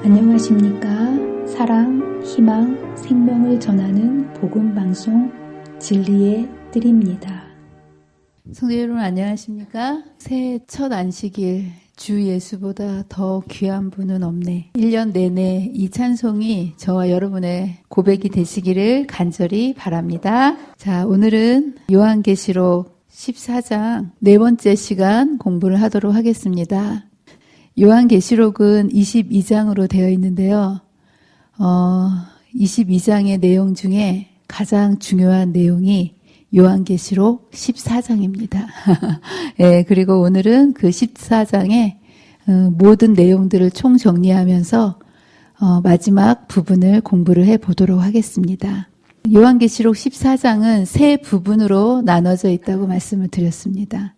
안녕하십니까? 사랑, 희망, 생명을 전하는 복음방송 진리의 뜰입니다. 성도 여러분 안녕하십니까? 새해 첫 안식일 주 예수보다 더 귀한 분은 없네. 1년 내내 이 찬송이 저와 여러분의 고백이 되시기를 간절히 바랍니다. 자, 오늘은 요한계시록 14장 네 번째 시간 공부를 하도록 하겠습니다. 요한계시록은 22장으로 되어 있는데요. 22장의 내용 중에 가장 중요한 내용이 요한계시록 14장입니다. 예, 그리고 오늘은 그 14장의 모든 내용들을 총정리하면서 마지막 부분을 공부를 해보도록 하겠습니다. 요한계시록 14장은 세 부분으로 나눠져 있다고 말씀을 드렸습니다.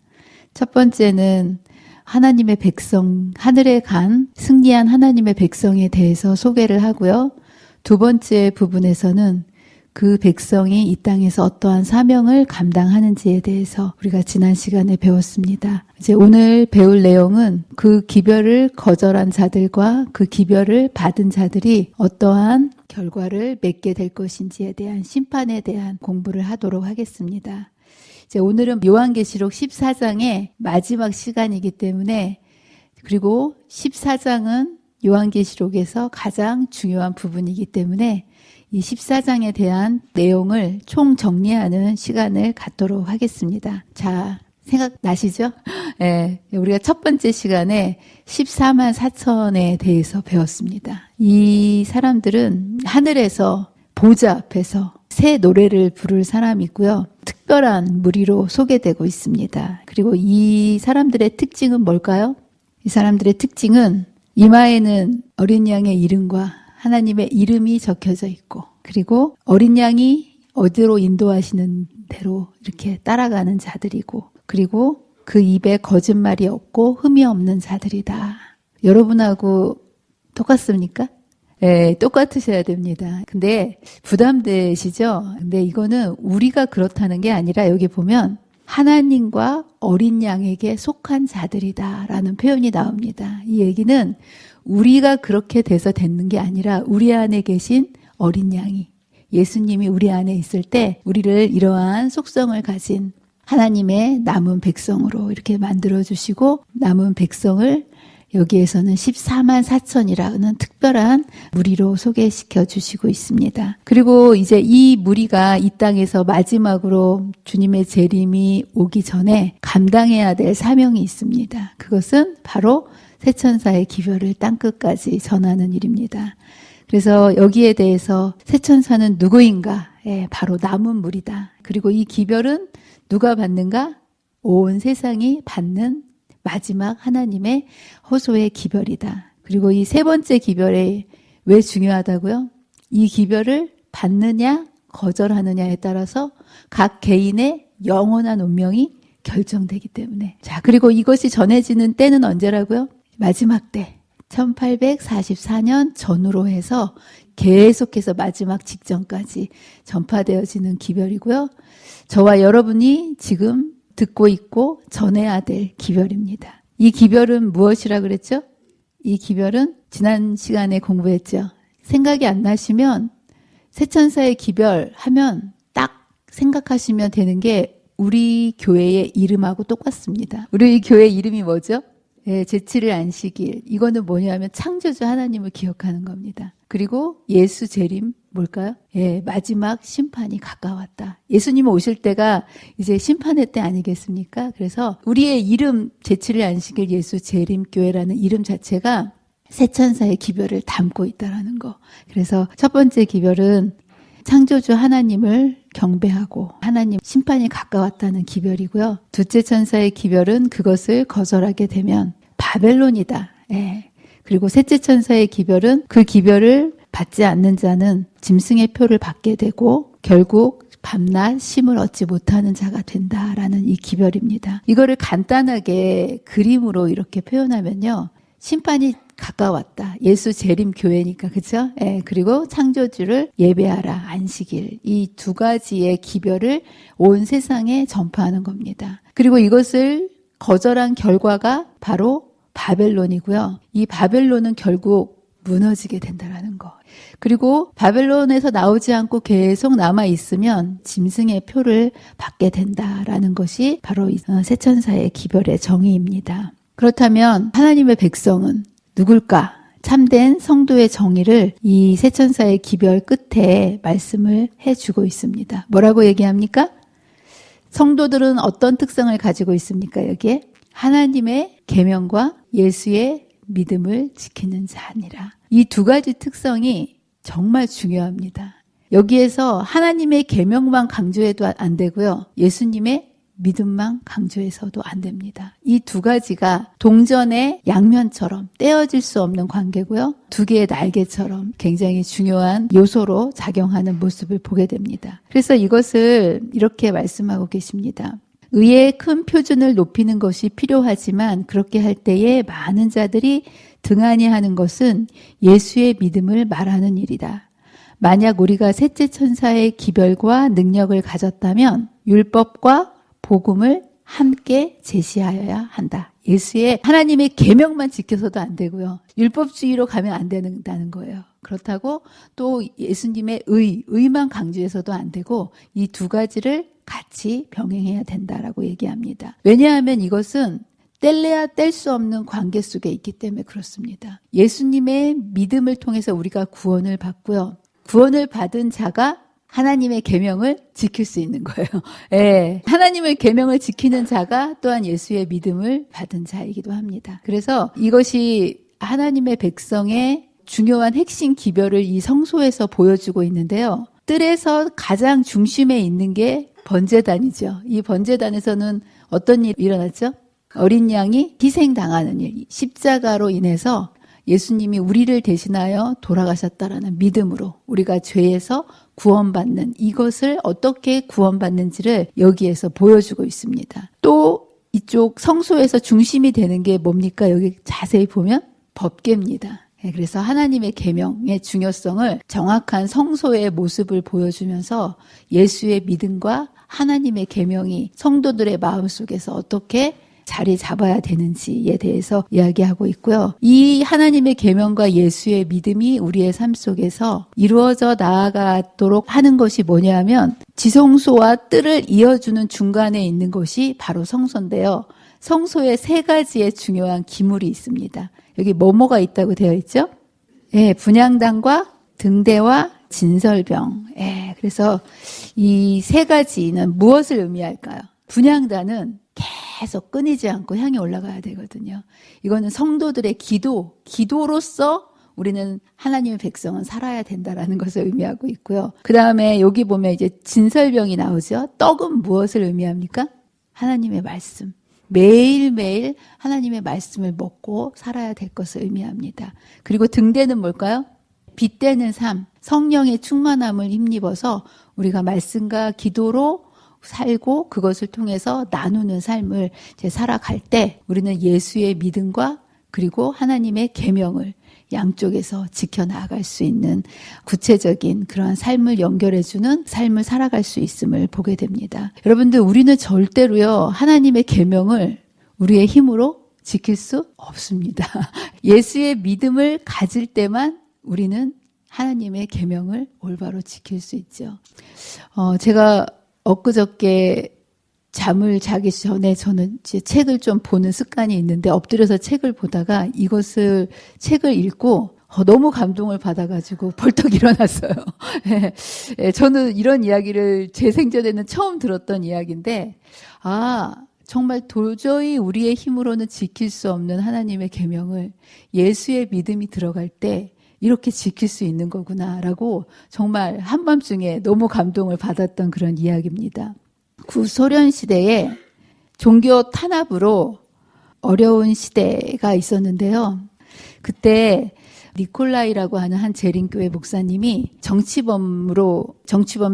첫 번째는 하나님의 백성, 하늘에 간 승리한 하나님의 백성에 대해서 소개를 하고요. 두 번째 부분에서는 그 백성이 이 땅에서 어떠한 사명을 감당하는지에 대해서 우리가 지난 시간에 배웠습니다. 이제 오늘 배울 내용은 그 기별을 거절한 자들과 그 기별을 받은 자들이 어떠한 결과를 맺게 될 것인지에 대한 심판에 대한 공부를 하도록 하겠습니다. 이제 오늘은 요한계시록 14장의 마지막 시간이기 때문에, 그리고 14장은 요한계시록에서 가장 중요한 부분이기 때문에 이 14장에 대한 내용을 총정리하는 시간을 갖도록 하겠습니다. 자, 생각나시죠? 네, 우리가 첫 번째 시간에 14만 4천에 대해서 배웠습니다. 이 사람들은 하늘에서 보좌 앞에서 새 노래를 부를 사람이고요. 특별한 무리로 소개되고 있습니다. 그리고 이 사람들의 특징은 뭘까요? 이 사람들의 특징은 이마에는 어린 양의 이름과 하나님의 이름이 적혀져 있고, 그리고 어린 양이 어디로 인도하시는 대로 이렇게 따라가는 자들이고, 그리고 그 입에 거짓말이 없고 흠이 없는 자들이다. 여러분하고 똑같습니까? 네, 똑같으셔야 됩니다. 근데 부담되시죠? 근데 이거는 우리가 그렇다는 게 아니라 여기 보면 하나님과 어린 양에게 속한 자들이다 라는 표현이 나옵니다. 이 얘기는 우리가 그렇게 돼서 됐는 게 아니라 우리 안에 계신 어린 양이, 예수님이 우리 안에 있을 때 우리를 이러한 속성을 가진 하나님의 남은 백성으로 이렇게 만들어주시고, 남은 백성을 여기에서는 14만 4천이라는 특별한 무리로 소개시켜 주시고 있습니다. 그리고 이제 이 무리가 이 땅에서 마지막으로 주님의 재림이 오기 전에 감당해야 될 사명이 있습니다. 그것은 바로 새천사의 기별을 땅끝까지 전하는 일입니다. 그래서 여기에 대해서 새천사는 누구인가? 예, 바로 남은 무리다. 그리고 이 기별은 누가 받는가? 온 세상이 받는 마지막 하나님의 호소의 기별이다. 그리고 이 세 번째 기별이 왜 중요하다고요? 이 기별을 받느냐 거절하느냐에 따라서 각 개인의 영원한 운명이 결정되기 때문에. 자, 그리고 이것이 전해지는 때는 언제라고요? 마지막 때. 1844년 전후로 해서 계속해서 마지막 직전까지 전파되어지는 기별이고요. 저와 여러분이 지금 듣고 있고 전해야 될 기별입니다. 이 기별은 무엇이라 그랬죠? 이 기별은 지난 시간에 공부했죠. 생각이 안 나시면 새천사의 기별 하면 딱 생각하시면 되는 게 우리 교회의 이름하고 똑같습니다. 우리 교회 이름이 뭐죠? 예, 제7일 안식일. 이거는 뭐냐면 창조주 하나님을 기억하는 겁니다. 그리고 예수 재림 뭘까요? 예, 마지막 심판이 가까웠다. 예수님 오실 때가 이제 심판의 때 아니겠습니까? 그래서 우리의 이름 제7일 안식일 예수 재림교회라는 이름 자체가 새천사의 기별을 담고 있다라는 거. 그래서 첫 번째 기별은 창조주 하나님을 경배하고 하나님 심판이 가까웠다는 기별이고요. 둘째 천사의 기별은 그것을 거절하게 되면 바벨론이다. 예. 그리고 셋째 천사의 기별은 그 기별을 받지 않는 자는 짐승의 표를 받게 되고 결국 밤낮 쉼을 얻지 못하는 자가 된다라는 이 기별입니다. 이거를 간단하게 그림으로 이렇게 표현하면요. 심판이 가까웠다. 예수 재림 교회니까, 그렇죠? 예, 그리고 창조주를 예배하라. 안식일. 이 두 가지의 기별을 온 세상에 전파하는 겁니다. 그리고 이것을 거절한 결과가 바로 바벨론이고요. 이 바벨론은 결국 무너지게 된다라는 거. 그리고 바벨론에서 나오지 않고 계속 남아 있으면 짐승의 표를 받게 된다라는 것이 바로 이 세천사의 기별의 정의입니다. 그렇다면 하나님의 백성은 누굴까? 참된 성도의 정의를 이 세천사의 기별 끝에 말씀을 해주고 있습니다. 뭐라고 얘기합니까? 성도들은 어떤 특성을 가지고 있습니까? 여기에 하나님의 계명과 예수의 믿음을 지키는 자니라. 이 두 가지 특성이 정말 중요합니다. 여기에서 하나님의 계명만 강조해도 안 되고요. 예수님의 믿음만 강조해서도 안 됩니다. 이 두 가지가 동전의 양면처럼 떼어질 수 없는 관계고요. 두 개의 날개처럼 굉장히 중요한 요소로 작용하는 모습을 보게 됩니다. 그래서 이것을 이렇게 말씀하고 계십니다. 의의 큰 표준을 높이는 것이 필요하지만 그렇게 할 때에 많은 자들이 등한히 하는 것은 예수의 믿음을 말하는 일이다. 만약 우리가 셋째 천사의 기별과 능력을 가졌다면 율법과 복음을 함께 제시하여야 한다. 예수의 하나님의 계명만 지켜서도 안 되고요. 율법주의로 가면 안 된다는 거예요. 그렇다고 또 예수님의 의만 강조해서도 안 되고 이 두 가지를 같이 병행해야 된다라고 얘기합니다. 왜냐하면 이것은 뗄래야 뗄 수 없는 관계 속에 있기 때문에 그렇습니다. 예수님의 믿음을 통해서 우리가 구원을 받고요. 구원을 받은 자가 하나님의 계명을 지킬 수 있는 거예요. 예, 하나님의 계명을 지키는 자가 또한 예수의 믿음을 받은 자이기도 합니다. 그래서 이것이 하나님의 백성의 중요한 핵심 기별을 이 성소에서 보여주고 있는데요. 뜰에서 가장 중심에 있는 게 번제단이죠. 이 번제단에서는 어떤 일이 일어났죠? 어린 양이 희생당하는 일, 십자가로 인해서 예수님이 우리를 대신하여 돌아가셨다라는 믿음으로 우리가 죄에서 구원받는 이것을 어떻게 구원받는지를 여기에서 보여주고 있습니다. 또 이쪽 성소에서 중심이 되는 게 뭡니까? 여기 자세히 보면 법궤입니다. 그래서 하나님의 계명의 중요성을 정확한 성소의 모습을 보여주면서 예수의 믿음과 하나님의 계명이 성도들의 마음속에서 어떻게 자리 잡아야 되는지에 대해서 이야기하고 있고요. 이 하나님의 계명과 예수의 믿음이 우리의 삶 속에서 이루어져 나아가도록 하는 것이 뭐냐면 지성소와 뜰을 이어주는 중간에 있는 것이 바로 성소인데요. 성소에 세 가지의 중요한 기물이 있습니다. 여기 뭐뭐가 있다고 되어 있죠? 예, 분향단과 등대와 진설병. 예, 그래서 이 세 가지는 무엇을 의미할까요? 분향단은 계속 끊이지 않고 향이 올라가야 되거든요. 이거는 성도들의 기도로서 우리는 하나님의 백성은 살아야 된다라는 것을 의미하고 있고요. 그 다음에 여기 보면 이제 진설병이 나오죠. 떡은 무엇을 의미합니까? 하나님의 말씀. 매일매일 하나님의 말씀을 먹고 살아야 될 것을 의미합니다. 그리고 등대는 뭘까요? 빛되는 삶, 성령의 충만함을 힘입어서 우리가 말씀과 기도로 살고 그것을 통해서 나누는 삶을 이제 살아갈 때 우리는 예수의 믿음과 그리고 하나님의 계명을 양쪽에서 지켜나갈 수 있는 구체적인 그러한 삶을 연결해주는 삶을 살아갈 수 있음을 보게 됩니다. 여러분들 우리는 절대로요 하나님의 계명을 우리의 힘으로 지킬 수 없습니다. 예수의 믿음을 가질 때만 우리는 하나님의 계명을 올바로 지킬 수 있죠. 제가 엊그저께 잠을 자기 전에 저는 이제 책을 좀 보는 습관이 있는데 엎드려서 책을 보다가 책을 읽고 너무 감동을 받아가지고 벌떡 일어났어요. 저는 이런 이야기를 제 생전에는 처음 들었던 이야기인데 정말 도저히 우리의 힘으로는 지킬 수 없는 하나님의 계명을 예수의 믿음이 들어갈 때 이렇게 지킬 수 있는 거구나라고 정말 한밤중에 너무 감동을 받았던 그런 이야기입니다. 구소련 시대에 종교 탄압으로 어려운 시대가 있었는데요. 그때 니콜라이라고 하는 한 재림교회 목사님이 정치범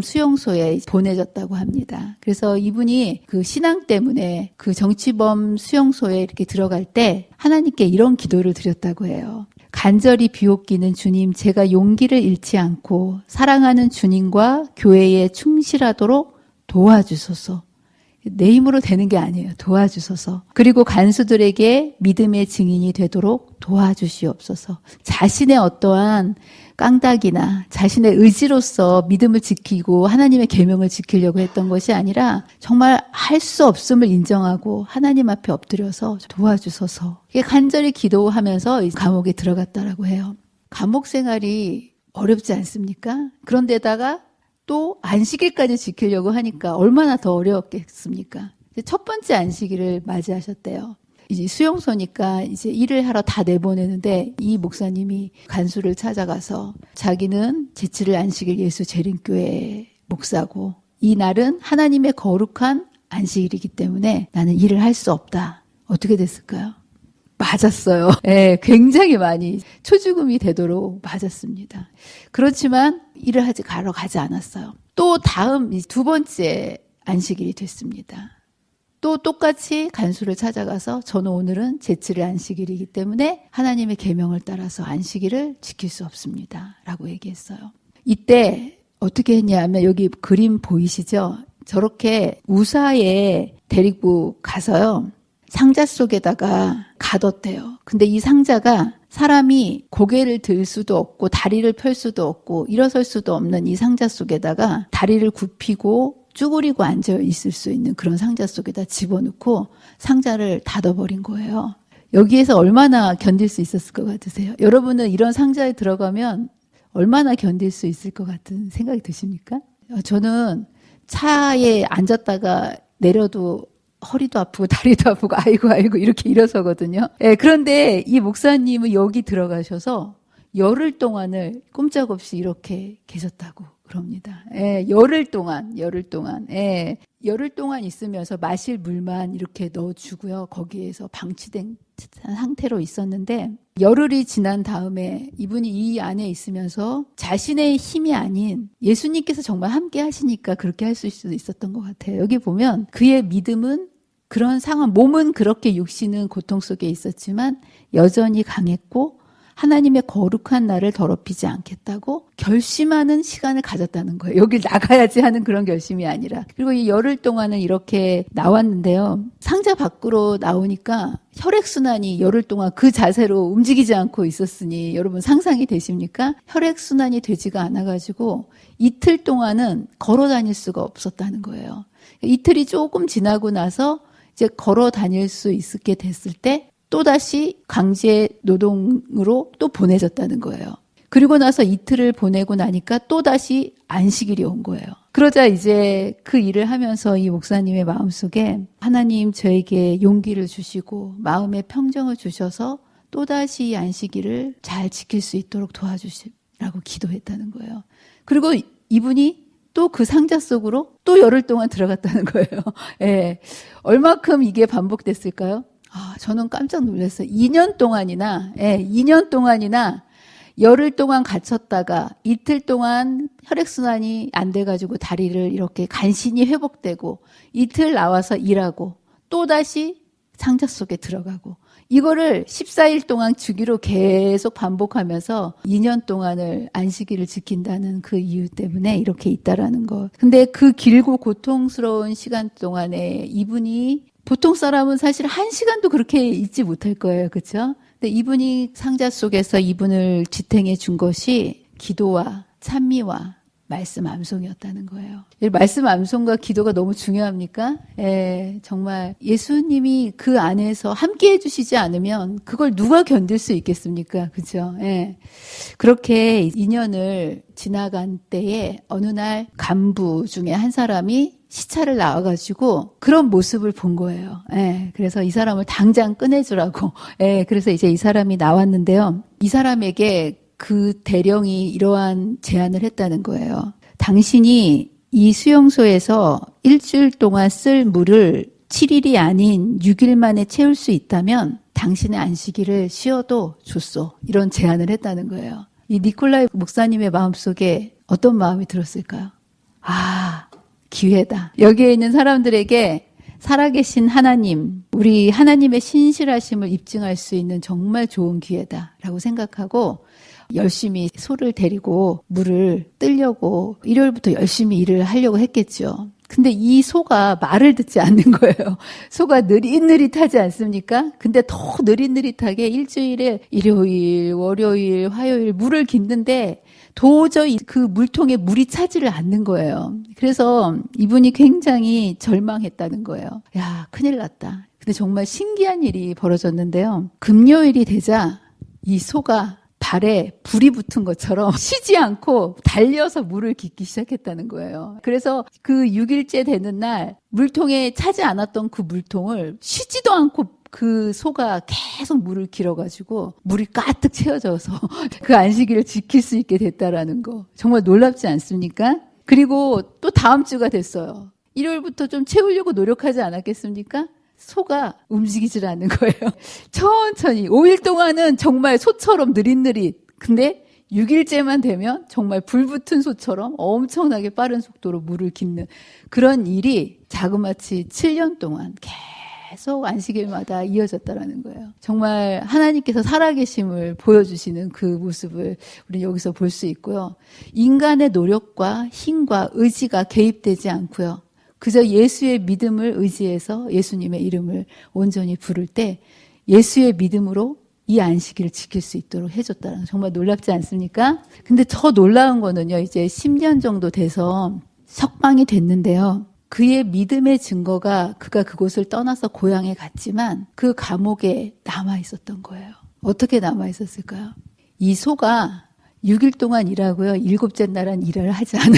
수용소에 보내졌다고 합니다. 그래서 이분이 그 신앙 때문에 그 정치범 수용소에 이렇게 들어갈 때 하나님께 이런 기도를 드렸다고 해요. 간절히 비옵기는 주님, 제가 용기를 잃지 않고 사랑하는 주님과 교회에 충실하도록 도와주소서. 내 힘으로 되는 게 아니에요. 도와주소서. 그리고 간수들에게 믿음의 증인이 되도록 도와주시옵소서. 자신의 어떠한 깡닥이나 자신의 의지로서 믿음을 지키고 하나님의 계명을 지키려고 했던 것이 아니라 정말 할 수 없음을 인정하고 하나님 앞에 엎드려서 도와주소서. 이게 간절히 기도하면서 감옥에 들어갔다라고 해요. 감옥 생활이 어렵지 않습니까? 그런데다가 또 안식일까지 지키려고 하니까 얼마나 더 어려웠겠습니까? 첫 번째 안식일을 맞이하셨대요. 이제 수용소니까 이제 일을 하러 다 내보내는데 이 목사님이 간수를 찾아가서 자기는 제7일 안식일 예수 재림교회 목사고 이 날은 하나님의 거룩한 안식일이기 때문에 나는 일을 할 수 없다. 어떻게 됐을까요? 맞았어요. 네, 굉장히 많이 초죽음이 되도록 맞았습니다. 그렇지만 일을 가러 가지 않았어요. 또 다음 두 번째 안식일이 됐습니다. 또 똑같이 간수를 찾아가서 저는 오늘은 제7일 안식일이기 때문에 하나님의 계명을 따라서 안식일을 지킬 수 없습니다. 라고 얘기했어요. 이때 어떻게 했냐면 여기 그림 보이시죠? 저렇게 우사에 데리고 가서요. 상자 속에다가 가뒀대요. 근데 이 상자가 사람이 고개를 들 수도 없고 다리를 펼 수도 없고 일어설 수도 없는 이 상자 속에다가 다리를 굽히고 쭈그리고 앉아 있을 수 있는 그런 상자 속에다 집어넣고 상자를 닫아버린 거예요. 여기에서 얼마나 견딜 수 있었을 것 같으세요? 여러분은 이런 상자에 들어가면 얼마나 견딜 수 있을 것 같은 생각이 드십니까? 저는 차에 앉았다가 내려도 허리도 아프고 다리도 아프고 아이고 이렇게 일어서거든요. 예, 그런데 이 목사님은 여기 들어가셔서 열흘 동안을 꼼짝없이 이렇게 계셨다고 그럽니다. 예, 열흘 동안. 예, 열흘 동안 있으면서 마실 물만 이렇게 넣어주고요. 거기에서 방치된 상태로 있었는데 열흘이 지난 다음에 이분이 이 안에 있으면서 자신의 힘이 아닌 예수님께서 정말 함께 하시니까 그렇게 할 수 있었던 것 같아요. 여기 보면 그의 믿음은 그런 상황, 몸은 그렇게 육신은 고통 속에 있었지만 여전히 강했고 하나님의 거룩한 나를 더럽히지 않겠다고 결심하는 시간을 가졌다는 거예요. 여길 나가야지 하는 그런 결심이 아니라. 그리고 이 열흘 동안은 이렇게 나왔는데요. 상자 밖으로 나오니까 혈액순환이 열흘 동안 그 자세로 움직이지 않고 있었으니 여러분 상상이 되십니까? 혈액순환이 되지가 않아가지고 이틀 동안은 걸어 다닐 수가 없었다는 거예요. 이틀이 조금 지나고 나서 이제 걸어 다닐 수 있게 됐을 때 또다시 강제 노동으로 또 보내졌다는 거예요. 그리고 나서 이틀을 보내고 나니까 또다시 안식일이 온 거예요. 그러자 이제 그 일을 하면서 이 목사님의 마음속에 하나님 저에게 용기를 주시고 마음의 평정을 주셔서 또다시 이 안식일을 잘 지킬 수 있도록 도와주시라고 기도했다는 거예요. 그리고 이분이 또 그 상자 속으로 또 열흘 동안 들어갔다는 거예요. 예. 얼마큼 이게 반복됐을까요? 저는 깜짝 놀랐어요. 2년 동안이나 열흘 동안 갇혔다가 이틀 동안 혈액순환이 안 돼가지고 다리를 이렇게 간신히 회복되고 이틀 나와서 일하고 또다시 상자 속에 들어가고 이거를 14일 동안 주기로 계속 반복하면서 2년 동안을 안식일을 지킨다는 그 이유 때문에 이렇게 있다라는 거. 근데 그 길고 고통스러운 시간 동안에 이분이 보통 사람은 사실 1시간도 그렇게 있지 못할 거예요. 그렇죠? 근데 이분이 상자 속에서 이분을 지탱해 준 것이 기도와 찬미와 말씀 암송이었다는 거예요. 말씀 암송과 기도가 너무 중요합니까? 예, 정말 예수님이 그 안에서 함께 해주시지 않으면 그걸 누가 견딜 수 있겠습니까? 그죠? 예. 그렇게 2년을 지나간 때에 어느 날 간부 중에 한 사람이 시차를 나와가지고 그런 모습을 본 거예요. 예, 그래서 이 사람을 당장 꺼내주라고. 예, 그래서 이제 이 사람이 나왔는데요. 이 사람에게 그 대령이 이러한 제안을 했다는 거예요. 당신이 이 수용소에서 일주일 동안 쓸 물을 7일이 아닌 6일 만에 채울 수 있다면 당신의 안식일을 쉬어도 줬소. 이런 제안을 했다는 거예요. 이 니콜라이 목사님의 마음속에 어떤 마음이 들었을까요? 기회다. 여기에 있는 사람들에게 살아계신 하나님, 우리 하나님의 신실하심을 입증할 수 있는 정말 좋은 기회다라고 생각하고 열심히 소를 데리고 물을 뜨려고 일요일부터 열심히 일을 하려고 했겠죠. 근데 이 소가 말을 듣지 않는 거예요. 소가 느릿느릿하지 않습니까? 근데 더 느릿느릿하게 일주일에 일요일, 월요일, 화요일 물을 깃는데 도저히 그 물통에 물이 차지를 않는 거예요. 그래서 이분이 굉장히 절망했다는 거예요. 야, 큰일 났다. 근데 정말 신기한 일이 벌어졌는데요. 금요일이 되자 이 소가 발에 불이 붙은 것처럼 쉬지 않고 달려서 물을 깃기 시작했다는 거예요. 그래서 그 6일째 되는 날 물통에 차지 않았던 그 물통을 쉬지도 않고 그 소가 계속 물을 길어가지고 물이 가득 채워져서 그 안식일을 지킬 수 있게 됐다라는 거. 정말 놀랍지 않습니까? 그리고 또 다음 주가 됐어요. 일요일부터 좀 채우려고 노력하지 않았겠습니까? 소가 움직이질 않는 거예요. 천천히 5일 동안은 정말 소처럼 느릿느릿. 근데 6일째만 되면 정말 불붙은 소처럼 엄청나게 빠른 속도로 물을 깃는 그런 일이 자그마치 7년 동안 계속 안식일마다 이어졌다라는 거예요. 정말 하나님께서 살아계심을 보여주시는 그 모습을 우리는 여기서 볼 수 있고요. 인간의 노력과 힘과 의지가 개입되지 않고요. 그저 예수의 믿음을 의지해서 예수님의 이름을 온전히 부를 때 예수의 믿음으로 이 안식일을 지킬 수 있도록 해줬다는 정말 놀랍지 않습니까? 근데 더 놀라운 거는요. 이제 10년 정도 돼서 석방이 됐는데요. 그의 믿음의 증거가 그가 그곳을 떠나서 고향에 갔지만 그 감옥에 남아 있었던 거예요. 어떻게 남아 있었을까요? 이 소가 6일 동안 일하고요. 7째 날은 일을 하지 않아.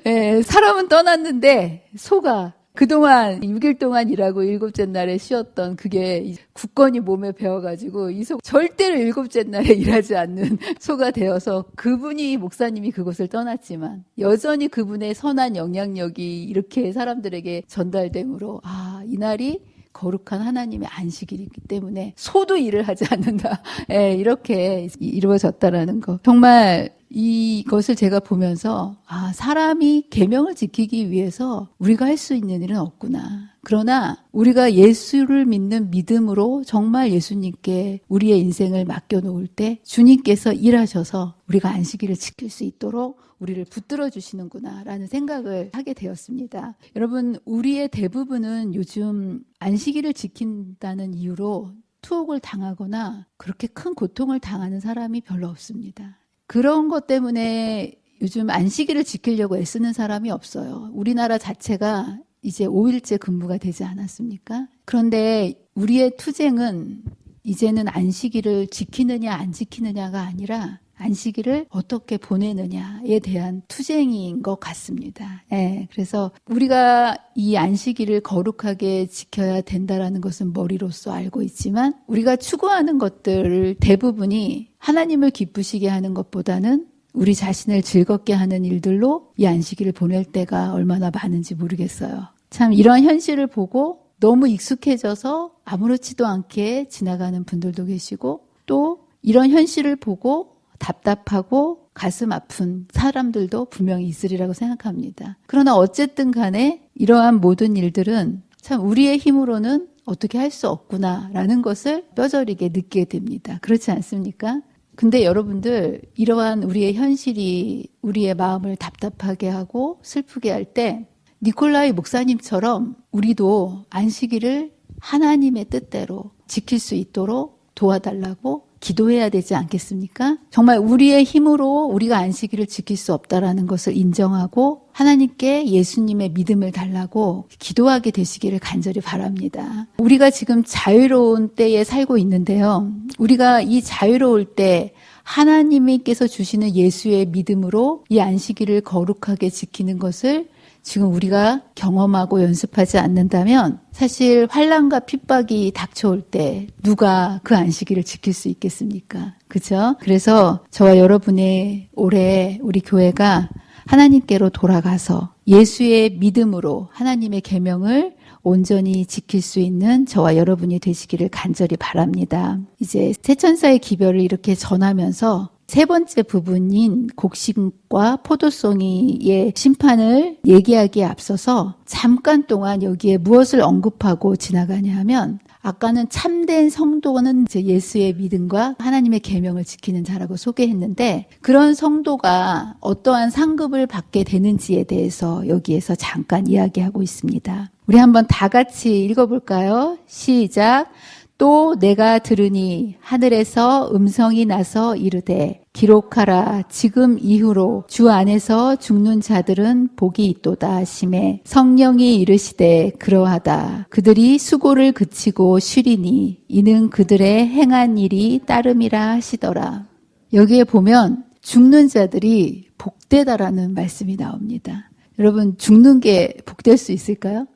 예, 사람은 떠났는데 소가 그동안 6일 동안 일하고 7째 날에 쉬었던 그게 굳건히 몸에 배어가지고 이 소 절대로 7째 날에 일하지 않는 소가 되어서 그분이 목사님이 그곳을 떠났지만 여전히 그분의 선한 영향력이 이렇게 사람들에게 전달되므로 이날이 거룩한 하나님의 안식일이기 때문에 소도 일을 하지 않는다. 예, 이렇게 이루어졌다라는 거. 정말 이것을 제가 보면서 사람이 계명을 지키기 위해서 우리가 할 수 있는 일은 없구나. 그러나 우리가 예수를 믿는 믿음으로 정말 예수님께 우리의 인생을 맡겨놓을 때 주님께서 일하셔서 우리가 안식일을 지킬 수 있도록 우리를 붙들어 주시는구나라는 생각을 하게 되었습니다. 여러분, 우리의 대부분은 요즘 안식일을 지킨다는 이유로 투옥을 당하거나 그렇게 큰 고통을 당하는 사람이 별로 없습니다. 그런 것 때문에 요즘 안식일을 지키려고 애쓰는 사람이 없어요. 우리나라 자체가 이제 5일째 근무가 되지 않았습니까? 그런데 우리의 투쟁은 이제는 안식일을 지키느냐 안 지키느냐가 아니라 안식일을 어떻게 보내느냐에 대한 투쟁인 것 같습니다. 예, 그래서 우리가 이 안식일을 거룩하게 지켜야 된다라는 것은 머리로서 알고 있지만 우리가 추구하는 것들 대부분이 하나님을 기쁘시게 하는 것보다는 우리 자신을 즐겁게 하는 일들로 이 안식일을 보낼 때가 얼마나 많은지 모르겠어요. 참 이런 현실을 보고 너무 익숙해져서 아무렇지도 않게 지나가는 분들도 계시고 또 이런 현실을 보고 답답하고 가슴 아픈 사람들도 분명히 있으리라고 생각합니다. 그러나 어쨌든 간에 이러한 모든 일들은 참 우리의 힘으로는 어떻게 할 수 없구나라는 것을 뼈저리게 느끼게 됩니다. 그렇지 않습니까? 근데 여러분들 이러한 우리의 현실이 우리의 마음을 답답하게 하고 슬프게 할 때 니콜라이 목사님처럼 우리도 안식일을 하나님의 뜻대로 지킬 수 있도록 도와달라고 기도해야 되지 않겠습니까? 정말 우리의 힘으로 우리가 안식일을 지킬 수 없다라는 것을 인정하고 하나님께 예수님의 믿음을 달라고 기도하게 되시기를 간절히 바랍니다. 우리가 지금 자유로운 때에 살고 있는데요. 우리가 이 자유로울 때 하나님께서 주시는 예수의 믿음으로 이 안식일을 거룩하게 지키는 것을 지금 우리가 경험하고 연습하지 않는다면 사실 환난과 핍박이 닥쳐올 때 누가 그 안식일을 지킬 수 있겠습니까? 그렇죠? 그래서 저와 여러분의 올해 우리 교회가 하나님께로 돌아가서 예수의 믿음으로 하나님의 계명을 온전히 지킬 수 있는 저와 여러분이 되시기를 간절히 바랍니다. 이제 새천사의 기별을 이렇게 전하면서 세 번째 부분인 곡식과 포도송이의 심판을 얘기하기에 앞서서 잠깐 동안 여기에 무엇을 언급하고 지나가냐 하면 아까는 참된 성도는 이제 예수의 믿음과 하나님의 계명을 지키는 자라고 소개했는데 그런 성도가 어떠한 상급을 받게 되는지에 대해서 여기에서 잠깐 이야기하고 있습니다. 우리 한번 다 같이 읽어볼까요? 시작. 또 내가 들으니 하늘에서 음성이 나서 이르되 기록하라. 지금 이후로 주 안에서 죽는 자들은 복이 있도다 하시매 성령이 이르시되 그러하다. 그들이 수고를 그치고 쉬리니 이는 그들의 행한 일이 따름이라 하시더라. 여기에 보면 죽는 자들이 복되다라는 말씀이 나옵니다. 여러분 죽는 게 복될 수 있을까요?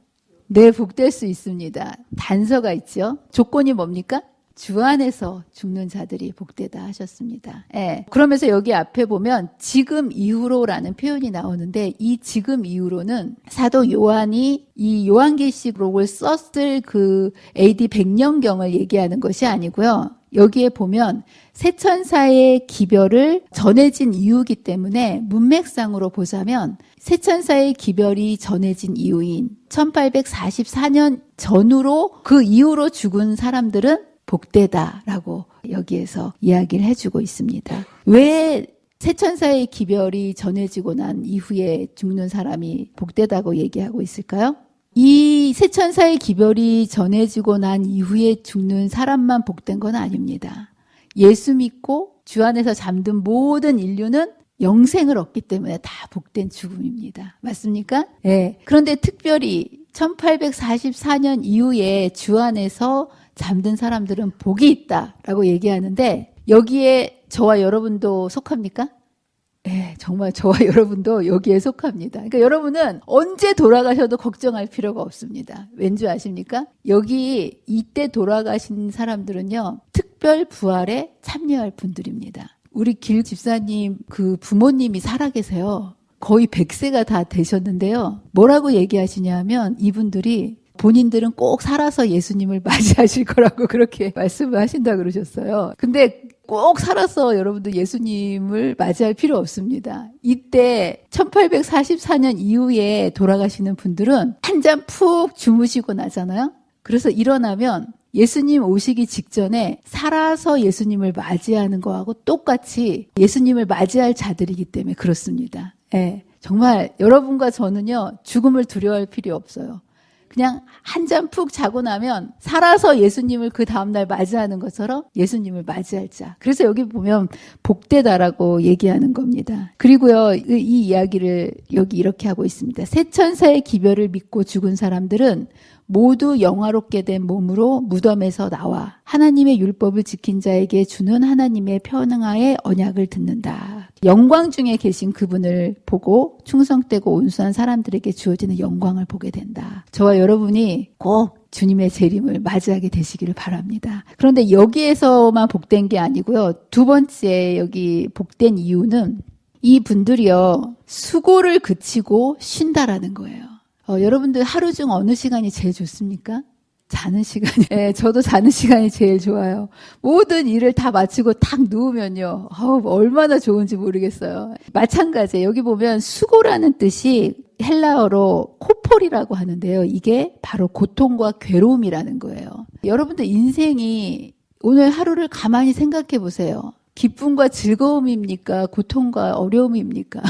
네, 복될 수 있습니다. 단서가 있죠. 조건이 뭡니까? 주 안에서 죽는 자들이 복되다 하셨습니다. 예. 그러면서 여기 앞에 보면 지금 이후로라는 표현이 나오는데 이 지금 이후로는 사도 요한이 이 요한계시록을 썼을 그 AD 100년경을 얘기하는 것이 아니고요. 여기에 보면 세천사의 기별을 전해진 이유이기 때문에 문맥상으로 보자면 세천사의 기별이 전해진 이유인 1844년 전후로 그 이후로 죽은 사람들은 복되다라고 여기에서 이야기를 해주고 있습니다. 왜 세천사의 기별이 전해지고 난 이후에 죽는 사람이 복되다고 얘기하고 있을까요? 이 세천사의 기별이 전해지고 난 이후에 죽는 사람만 복된 건 아닙니다. 예수 믿고 주 안에서 잠든 모든 인류는 영생을 얻기 때문에 다 복된 죽음입니다. 맞습니까? 네. 그런데 특별히 1844년 이후에 주 안에서 잠든 사람들은 복이 있다라고 얘기하는데 여기에 저와 여러분도 속합니까? 네, 정말 저와 여러분도 여기에 속합니다. 그러니까 여러분은 언제 돌아가셔도 걱정할 필요가 없습니다. 왠지 아십니까? 여기 이때 돌아가신 사람들은요, 특별 부활에 참여할 분들입니다. 우리 길 집사님 그 부모님이 살아계세요. 거의 100세가 다 되셨는데요. 뭐라고 얘기하시냐면 이분들이 본인들은 꼭 살아서 예수님을 맞이하실 거라고 그렇게 말씀을 하신다 그러셨어요. 근데 꼭 살아서 여러분들 예수님을 맞이할 필요 없습니다. 이때 1844년 이후에 돌아가시는 분들은 한잠 푹 주무시고 나잖아요. 그래서 일어나면 예수님 오시기 직전에 살아서 예수님을 맞이하는 거하고 똑같이 예수님을 맞이할 자들이기 때문에 그렇습니다. 예, 정말 여러분과 저는요, 죽음을 두려워할 필요 없어요. 그냥 한잠 푹 자고 나면 살아서 예수님을 그 다음날 맞이하는 것처럼 예수님을 맞이할 자. 그래서 여기 보면 복되다라고 얘기하는 겁니다. 그리고요, 이 이야기를 여기 이렇게 하고 있습니다. 세천사의 기별을 믿고 죽은 사람들은 모두 영화롭게 된 몸으로 무덤에서 나와 하나님의 율법을 지킨 자에게 주는 하나님의 편응하에 언약을 듣는다. 영광 중에 계신 그분을 보고 충성되고 온수한 사람들에게 주어지는 영광을 보게 된다. 저와 여러분이 꼭 주님의 재림을 맞이하게 되시기를 바랍니다. 그런데 여기에서만 복된 게 아니고요. 두 번째 여기 복된 이유는 이 분들이요, 수고를 그치고 쉰다라는 거예요. 여러분들 하루 중 어느 시간이 제일 좋습니까? 자는 시간이. 네, 저도 자는 시간이 제일 좋아요. 모든 일을 다 마치고 딱 누우면요, 얼마나 좋은지 모르겠어요. 마찬가지예요. 여기 보면 수고라는 뜻이 헬라어로 코폴이라고 하는데요. 이게 바로 고통과 괴로움이라는 거예요. 여러분들 인생이 오늘 하루를 가만히 생각해 보세요. 기쁨과 즐거움입니까? 고통과 어려움입니까?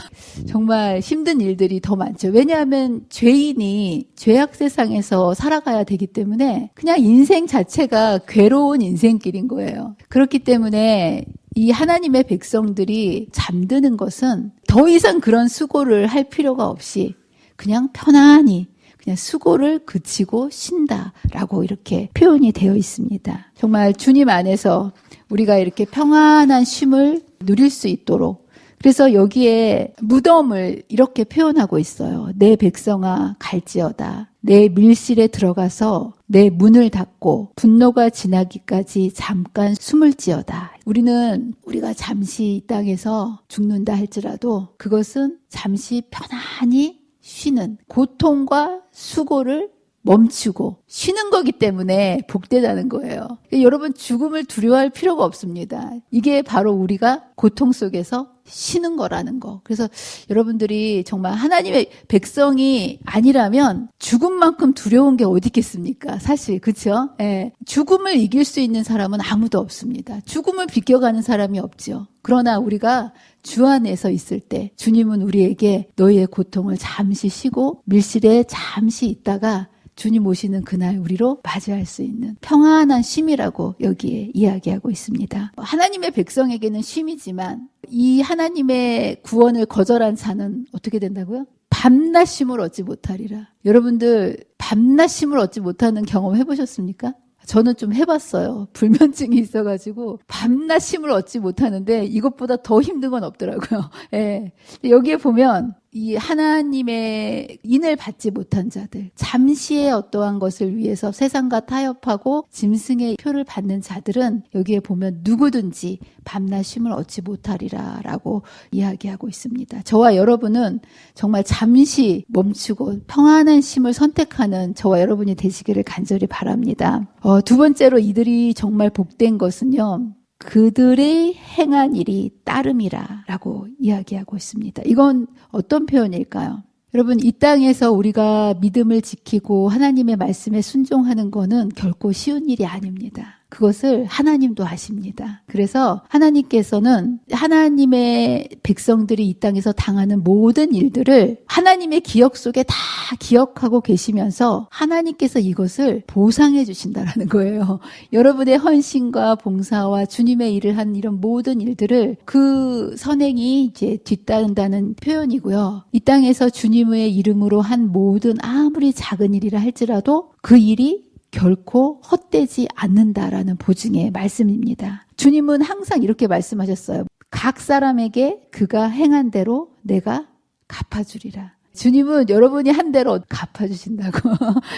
정말 힘든 일들이 더 많죠. 왜냐하면 죄인이 죄악 세상에서 살아가야 되기 때문에 그냥 인생 자체가 괴로운 인생길인 거예요. 그렇기 때문에 이 하나님의 백성들이 잠드는 것은 더 이상 그런 수고를 할 필요가 없이 그냥 편안히 그냥 수고를 그치고 쉰다라고 이렇게 표현이 되어 있습니다. 정말 주님 안에서 우리가 이렇게 평안한 쉼을 누릴 수 있도록, 그래서 여기에 무덤을 이렇게 표현하고 있어요. 내 백성아 갈지어다. 내 밀실에 들어가서 내 문을 닫고 분노가 지나기까지 잠깐 숨을 지어다. 우리가 잠시 이 땅에서 죽는다 할지라도 그것은 잠시 편안히 쉬는, 고통과 수고를 멈추고 쉬는 거기 때문에 복되다는 거예요. 여러분 죽음을 두려워할 필요가 없습니다. 이게 바로 우리가 고통 속에서 쉬는 거라는 거. 그래서 여러분들이 정말 하나님의 백성이 아니라면 죽음만큼 두려운 게 어디 있겠습니까? 사실 그렇죠? 예. 죽음을 이길 수 있는 사람은 아무도 없습니다. 죽음을 비껴가는 사람이 없죠. 그러나 우리가 주 안에서 있을 때 주님은 우리에게 너희의 고통을 잠시 쉬고 밀실에 잠시 있다가 주님 오시는 그날 우리로 맞이할 수 있는 평안한 쉼이라고 여기에 이야기하고 있습니다. 하나님의 백성에게는 쉼이지만 이 하나님의 구원을 거절한 자는 어떻게 된다고요? 밤낮 쉼을 얻지 못하리라. 여러분들 밤낮 쉼을 얻지 못하는 경험 해보셨습니까? 저는 좀 해봤어요. 불면증이 있어가지고 밤낮 쉼을 얻지 못하는데 이것보다 더 힘든 건 없더라고요. 예. 여기에 보면 이 하나님의 인을 받지 못한 자들, 잠시의 어떠한 것을 위해서 세상과 타협하고 짐승의 표를 받는 자들은 여기에 보면 누구든지 밤낮 쉼을 얻지 못하리라 라고 이야기하고 있습니다. 저와 여러분은 정말 잠시 멈추고 평안한 쉼을 선택하는 저와 여러분이 되시기를 간절히 바랍니다. 두 번째로 이들이 정말 복된 것은요. 그들의 행한 일이 따름이라 라고 이야기하고 있습니다. 이건 어떤 표현일까요? 여러분, 이 땅에서 우리가 믿음을 지키고 하나님의 말씀에 순종하는 거는 결코 쉬운 일이 아닙니다. 그것을 하나님도 아십니다. 그래서 하나님께서는 하나님의 백성들이 이 땅에서 당하는 모든 일들을 하나님의 기억 속에 다 기억하고 계시면서 하나님께서 이것을 보상해 주신다라는 거예요. 여러분의 헌신과 봉사와 주님의 일을 한 이런 모든 일들을 그 선행이 이제 뒤따른다는 표현이고요. 이 땅에서 주님의 이름으로 한 모든 아무리 작은 일이라 할지라도 그 일이 결코 헛되지 않는다라는 보증의 말씀입니다. 주님은 항상 이렇게 말씀하셨어요. 각 사람에게 그가 행한 대로 내가 갚아주리라. 주님은 여러분이 한 대로 갚아주신다고.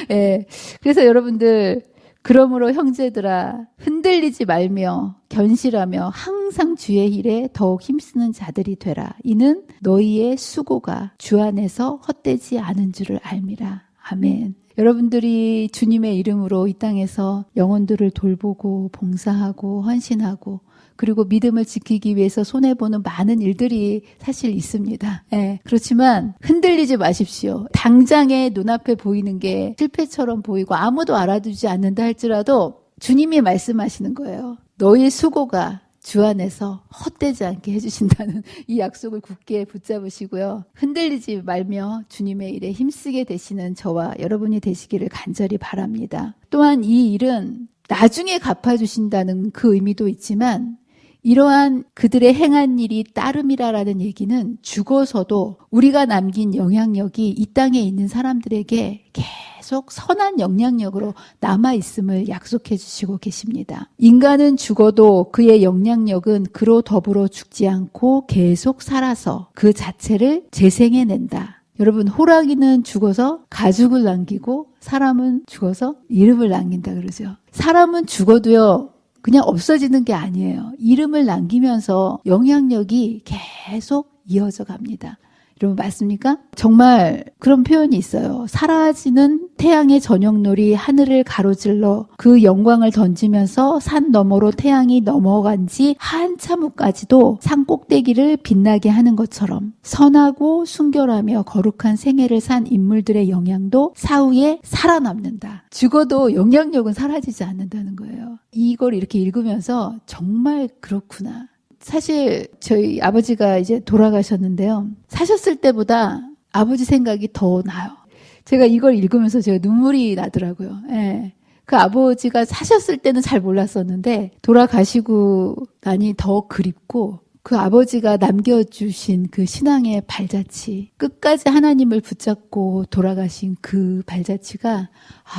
예. 그래서 여러분들 그러므로 형제들아 흔들리지 말며 견실하며 항상 주의 일에 더욱 힘쓰는 자들이 되라. 이는 너희의 수고가 주 안에서 헛되지 않은 줄을 알미라. 아멘. 여러분들이 주님의 이름으로 이 땅에서 영혼들을 돌보고 봉사하고 헌신하고 그리고 믿음을 지키기 위해서 손해보는 많은 일들이 사실 있습니다. 예, 그렇지만 흔들리지 마십시오. 당장에 눈앞에 보이는 게 실패처럼 보이고 아무도 알아두지 않는다 할지라도 주님이 말씀하시는 거예요. 너의 수고가 주 안에서 헛되지 않게 해주신다는 이 약속을 굳게 붙잡으시고요. 흔들리지 말며 주님의 일에 힘쓰게 되시는 저와 여러분이 되시기를 간절히 바랍니다. 또한 이 일은 나중에 갚아주신다는 그 의미도 있지만 이러한 그들의 행한 일이 따름이라라는 얘기는 죽어서도 우리가 남긴 영향력이 이 땅에 있는 사람들에게 계속 선한 영향력으로 남아있음을 약속해 주시고 계십니다. 인간은 죽어도 그의 영향력은 그로 더불어 죽지 않고 계속 살아서 그 자체를 재생해낸다. 여러분, 호랑이는 죽어서 가죽을 남기고 사람은 죽어서 이름을 남긴다 그러죠. 사람은 죽어도요. 그냥 없어지는 게 아니에요. 이름을 남기면서 영향력이 계속 이어져 갑니다. 여러분 맞습니까? 정말 그런 표현이 있어요. 사라지는 태양의 저녁놀이 하늘을 가로질러 그 영광을 던지면서 산 너머로 태양이 넘어간 지 한참 후까지도 산 꼭대기를 빛나게 하는 것처럼 선하고 순결하며 거룩한 생애를 산 인물들의 영향도 사후에 살아남는다. 죽어도 영향력은 사라지지 않는다는 거예요. 이걸 이렇게 읽으면서 정말 그렇구나. 사실 저희 아버지가 이제 돌아가셨는데요. 사셨을 때보다 아버지 생각이 더 나요. 제가 이걸 읽으면서 제가 눈물이 나더라고요. 예. 그 아버지가 사셨을 때는 잘 몰랐었는데 돌아가시고 나니 더 그립고 그 아버지가 남겨주신 그 신앙의 발자취, 끝까지 하나님을 붙잡고 돌아가신 그 발자취가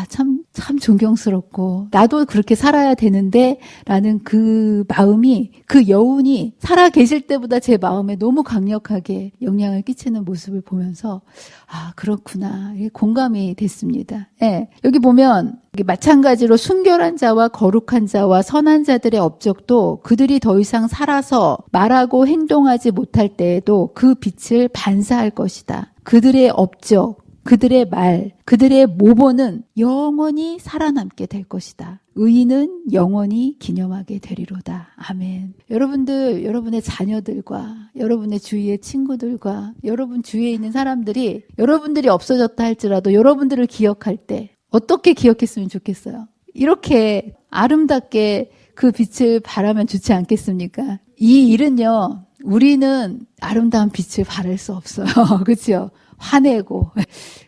참 존경스럽고 나도 그렇게 살아야 되는데 라는 그 마음이, 그 여운이 살아 계실 때보다 제 마음에 너무 강력하게 영향을 끼치는 모습을 보면서 그렇구나, 공감이 됐습니다. 예. 여기 보면 마찬가지로 순결한 자와 거룩한 자와 선한 자들의 업적도 그들이 더 이상 살아서 말하고 행동하지 못할 때에도 그 빛을 반사할 것이다. 그들의 업적, 그들의 말, 그들의 모본은 영원히 살아남게 될 것이다. 의인은 영원히 기념하게 되리로다. 아멘. 여러분들, 여러분의 자녀들과 여러분의 주위의 친구들과 여러분 주위에 있는 사람들이 여러분들이 없어졌다 할지라도 여러분들을 기억할 때 어떻게 기억했으면 좋겠어요? 이렇게 아름답게 그 빛을 발하면 좋지 않겠습니까? 이 일은요, 우리는 아름다운 빛을 발할 수 없어요. 그렇죠? 화내고.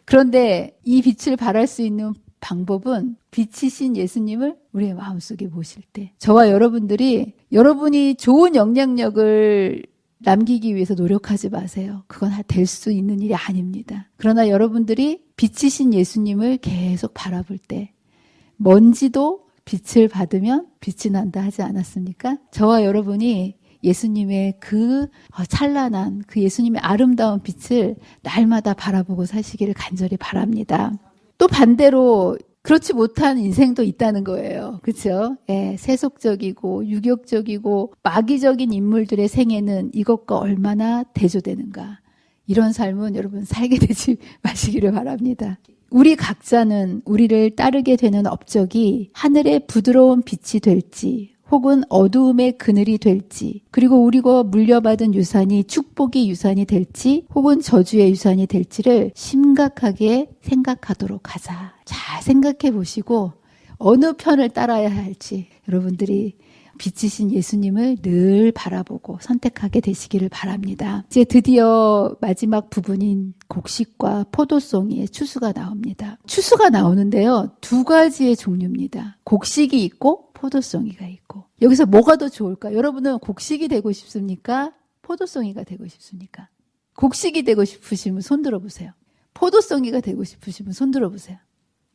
그런데 이 빛을 발할 수 있는 방법은 빛이신 예수님을 우리의 마음속에 모실 때, 저와 여러분들이 여러분이 좋은 영향력을 남기기 위해서 노력하지 마세요. 그건 될 수 있는 일이 아닙니다. 그러나 여러분들이 빛이신 예수님을 계속 바라볼 때 먼지도 빛을 받으면 빛이 난다 하지 않았습니까? 저와 여러분이 예수님의 그 찬란한 그 예수님의 아름다운 빛을 날마다 바라보고 사시기를 간절히 바랍니다. 또 반대로 그렇지 못한 인생도 있다는 거예요. 그렇죠? 예, 세속적이고 유격적이고 마귀적인 인물들의 생애는 이것과 얼마나 대조되는가. 이런 삶은 여러분 살게 되지 마시기를 바랍니다. 우리 각자는 우리를 따르게 되는 업적이 하늘의 부드러운 빛이 될지 혹은 어두움의 그늘이 될지, 그리고 우리가 물려받은 유산이 축복의 유산이 될지 혹은 저주의 유산이 될지를 심각하게 생각하도록 하자. 잘 생각해 보시고 어느 편을 따라야 할지 여러분들이 빛이신 예수님을 늘 바라보고 선택하게 되시기를 바랍니다. 이제 드디어 마지막 부분인 곡식과 포도송이의 추수가 나옵니다. 추수가 나오는데요, 두 가지의 종류입니다. 곡식이 있고 포도송이가 있고. 여기서 뭐가 더 좋을까? 여러분은 곡식이 되고 싶습니까? 포도송이가 되고 싶습니까? 곡식이 되고 싶으시면 손 들어보세요. 포도송이가 되고 싶으시면 손 들어보세요.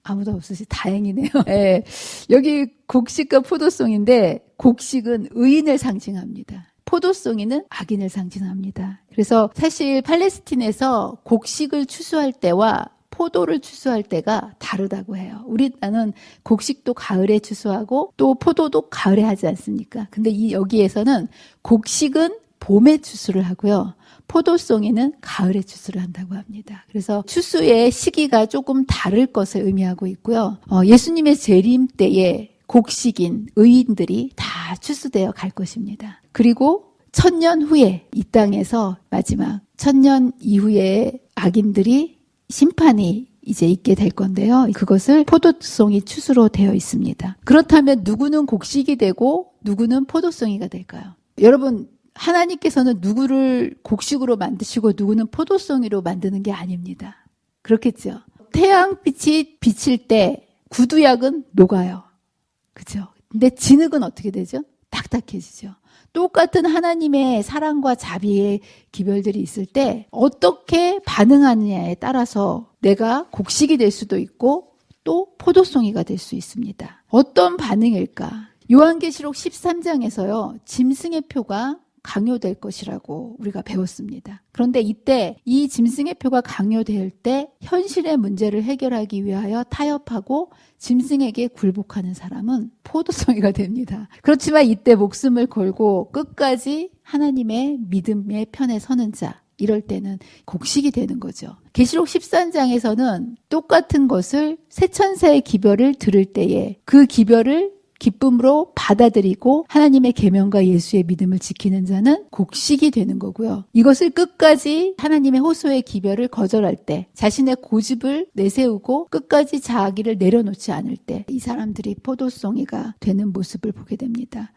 아무도 없으시 다행이네요. 네, 여기 곡식과 포도송인데 곡식은 의인을 상징합니다. 포도송이는 악인을 상징합니다. 그래서 사실 팔레스틴에서 곡식을 추수할 때와 포도를 추수할 때가 다르다고 해요. 나는 곡식도 가을에 추수하고 또 포도도 가을에 하지 않습니까? 근데 여기에서는 곡식은 봄에 추수를 하고요. 포도송이는 가을에 추수를 한다고 합니다. 그래서 추수의 시기가 조금 다를 것을 의미하고 있고요. 예수님의 재림 때에 곡식인 의인들이 다 추수되어 갈 것입니다. 그리고 1000년 후에 이 땅에서 마지막 1000년 이후에 악인들이 심판이 이제 있게 될 건데요. 그것을 포도송이 추수로 되어 있습니다. 그렇다면 누구는 곡식이 되고 누구는 포도송이가 될까요? 여러분, 하나님께서는 누구를 곡식으로 만드시고 누구는 포도송이로 만드는 게 아닙니다. 그렇겠죠? 태양빛이 비칠 때 구두약은 녹아요. 그죠? 근데 진흙은 어떻게 되죠? 딱딱해지죠. 똑같은 하나님의 사랑과 자비의 기별들이 있을 때 어떻게 반응하느냐에 따라서 내가 곡식이 될 수도 있고 또 포도송이가 될 수 있습니다. 어떤 반응일까? 요한계시록 13장에서요. 짐승의 표가 강요될 것이라고 우리가 배웠습니다. 그런데 이때 이 짐승의 표가 강요될 때 현실의 문제를 해결하기 위하여 타협하고 짐승에게 굴복하는 사람은 포도송이가 됩니다. 그렇지만 이때 목숨을 걸고 끝까지 하나님의 믿음의 편에 서는 자, 이럴 때는 곡식이 되는 거죠. 계시록 13장에서는 똑같은 것을 새 천사의 기별을 들을 때에 그 기별을 기쁨으로 받아들이고 하나님의 계명과 예수의 믿음을 지키는 자는 곡식이 되는 거고요. 이것을 끝까지 하나님의 호소의 기별을 거절할 때, 자신의 고집을 내세우고 끝까지 자기를 내려놓지 않을 때 이 사람들이 포도송이가 되는 모습을 보게 됩니다.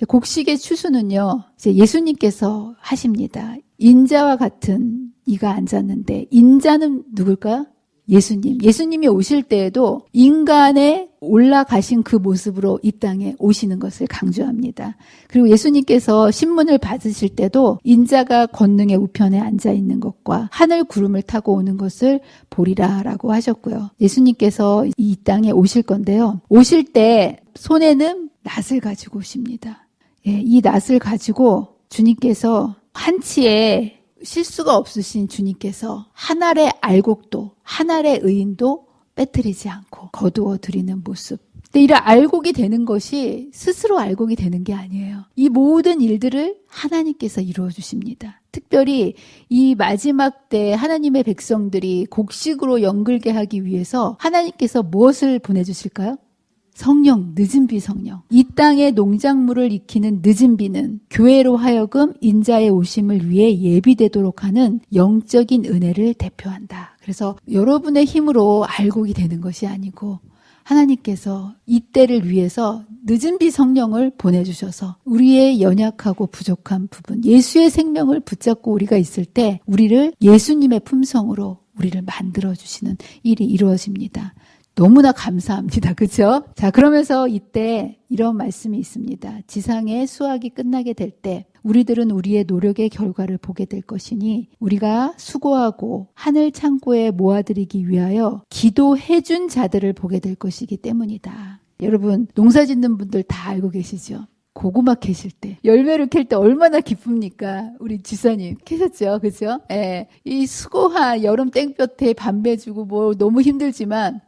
곡식의 추수는요, 이제 예수님께서 하십니다. 인자와 같은 이가 앉았는데 인자는 누굴까요? 예수님이 오실 때에도 인간의 올라가신 그 모습으로 이 땅에 오시는 것을 강조합니다. 그리고 예수님께서 신문을 받으실 때도 인자가 권능의 우편에 앉아 있는 것과 하늘 구름을 타고 오는 것을 보리라라고 하셨고요. 예수님께서 이 땅에 오실 건데요. 오실 때 손에는 낫을 가지고 오십니다. 예, 이 낫을 가지고 주님께서 한치에 실수가 없으신 주님께서 한 알의 알곡도 한 알의 의인도 빼뜨리지 않고 거두어 드리는 모습. 근데 이런 알곡이 되는 것이 스스로 알곡이 되는 게 아니에요. 이 모든 일들을 하나님께서 이루어 주십니다. 특별히 특별히 이 마지막 때 하나님의 백성들이 곡식으로 연글게 하기 위해서 하나님께서 무엇을 보내주실까요? 성령, 늦은 비 성령. 이 땅의 농작물을 익히는 늦은 비는 교회로 하여금 인자의 오심을 위해 예비되도록 하는 영적인 은혜를 대표한다. 그래서 여러분의 힘으로 알곡이 되는 것이 아니고 하나님께서 이 때를 위해서 늦은 비 성령을 보내주셔서 우리의 연약하고 부족한 부분, 예수의 생명을 붙잡고 우리가 있을 때 우리를 예수님의 품성으로 우리를 만들어주시는 일이 이루어집니다. 너무나 감사합니다. 그렇죠? 자, 그러면서 이때 이런 말씀이 있습니다. 지상의 수확이 끝나게 될 때 우리들은 우리의 노력의 결과를 보게 될 것이니 우리가 수고하고 하늘 창고에 모아드리기 위하여 기도해준 자들을 보게 될 것이기 때문이다. 여러분, 농사 짓는 분들 다 알고 계시죠? 고구마 캐실 때, 열매를 캘 때 얼마나 기쁩니까? 우리 지사님 캐셨죠? 그죠? 예. 이 수고한 여름 땡볕에 밤배 주고 뭐 너무 힘들지만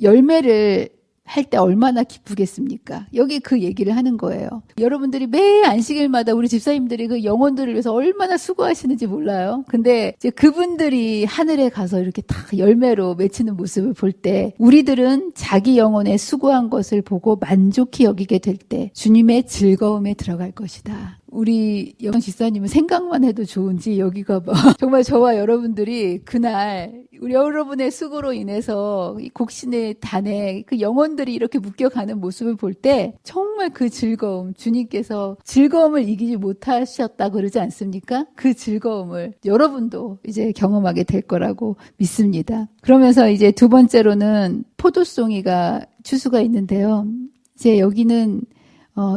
열매를 할 때 얼마나 기쁘겠습니까? 여기 그 얘기를 하는 거예요. 여러분들이 매 안식일마다 우리 집사님들이 그 영혼들을 위해서 얼마나 수고하시는지 몰라요. 근데 이제 그분들이 하늘에 가서 이렇게 다 열매로 맺히는 모습을 볼 때 우리들은 자기 영혼에 수고한 것을 보고 만족히 여기게 될 때 주님의 즐거움에 들어갈 것이다. 우리 영원 집사님은 생각만 해도 좋은지 여기가 뭐 정말 저와 여러분들이 그날 우리 여러분의 수고로 인해서 이 곡신의 단에 그 영혼들이 이렇게 묶여가는 모습을 볼 때 정말 그 즐거움, 주님께서 즐거움을 이기지 못하셨다 그러지 않습니까? 그 즐거움을 여러분도 이제 경험하게 될 거라고 믿습니다. 그러면서 이제 두 번째로는 포도송이가 추수가 있는데요. 이제 여기는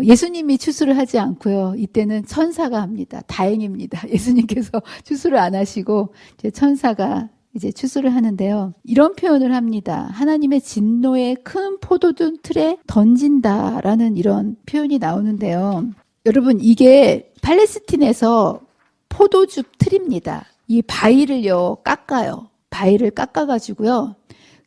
예수님이 추수를 하지 않고요. 이때는 천사가 합니다. 다행입니다. 예수님께서 추수를 안 하시고 이제 천사가 이제 추수를 하는데요. 이런 표현을 합니다. 하나님의 진노의 큰 포도주 틀에 던진다라는 이런 표현이 나오는데요. 여러분, 이게 팔레스틴에서 포도주 틀입니다. 이 바위를요 깎아요. 바위를 깎아가지고요.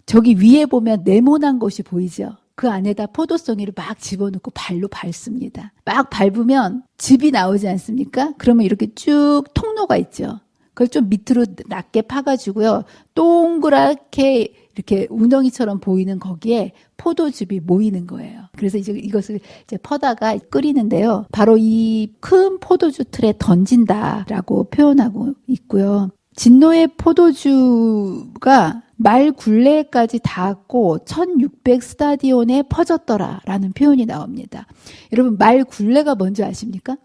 저기 위에 보면 네모난 것이 보이죠. 그 안에다 포도송이를 막 집어넣고 발로 밟습니다. 막 밟으면 즙이 나오지 않습니까? 그러면 이렇게 쭉 통로가 있죠. 그걸 좀 밑으로 낮게 파가지고요. 동그랗게 이렇게 웅덩이처럼 보이는 거기에 포도즙이 모이는 거예요. 그래서 이제 이것을 이제 퍼다가 끓이는데요. 바로 이 큰 포도주 틀에 던진다라고 표현하고 있고요. 진노의 포도주가 말 굴레까지 닿았고 1600 스타디온에 퍼졌더라라는 표현이 나옵니다. 여러분, 말 굴레가 뭔지 아십니까?